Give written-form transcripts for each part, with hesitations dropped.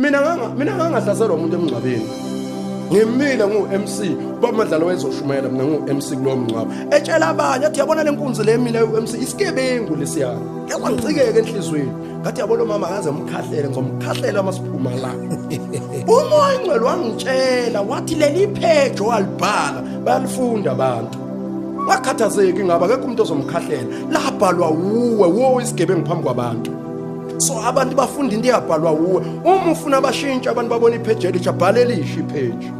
mina ngangahlaselwa umuntu emngcwabeni ngimile ngu-MC bamadlalo wezoshumayela mina ngu-MC kulowo mngcwabo etshela abanye athi yabona lenkunzi le mina u-MC isigebengu lesiyana yakwangicikeke enhlizweni ngathi yabona mama akaze umkhahlele ngizomkhahlela masiphuma la umoya ingcwele wangitshela wathi leli page walibhala bayalifunda abantu wakhathazeki ngaba akekho umuntu ozomkhahlela labhalwa uwe isigebengu phambi kwabantu. So abantu bafunda into yabhalwa uwe uma ufuna abashintsha abantu babona ipage elithi abhalelisha ipage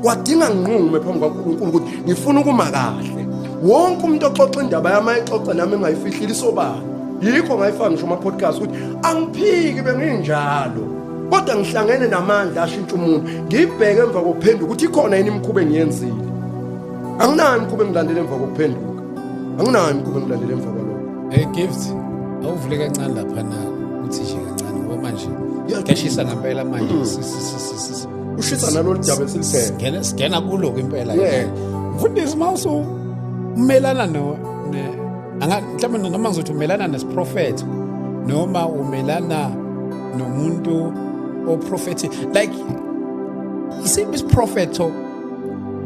kwadinga nginqume phambi kwaNkulunkulu ukuthi ngifuna ukuma kahle wonke umuntu oxoxa indaba yamayixoxa nami engayifihlile isobala yikho ngayifaka ngisho ama podcast ukuthi angiphiki benginjalo kodwa ngihlangene namandla ashintsha umuntu ngibheke emva kokuphenduka ukuthi ikhona yini imikhuba engiyenzile anginayo imikhuba engilandele emva kokuphenduka anginayo imikhuba engilandele emva kwalokho. Gift awuvule kancane lapha na uthi nje kancane ngoba manje kashisa ngempela manje ushisa nalolu daba esiliphethe singena kulo impela mfundisi mawuso umelana mhlawumbe noma ngizothi umelana nesiprofethi noma umelana nomuntu oprofethi like isiphi isiprofetho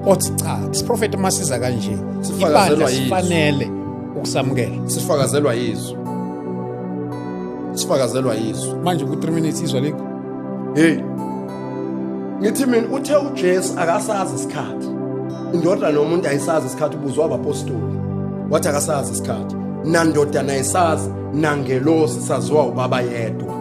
othi cha isiprofethi masiza kanje ibandla sifanele ukusamukela sifakazelwa yizo manje ku3 minutes izwa lekho ngithi mina uthe uJesu akasazi isikhathi indoda nomuntu ayisazi isikhathi ubuzwa abapostoli wathi akasazi isikhathi nandoda nayisazi nangelosi saziwa ubaba yedwa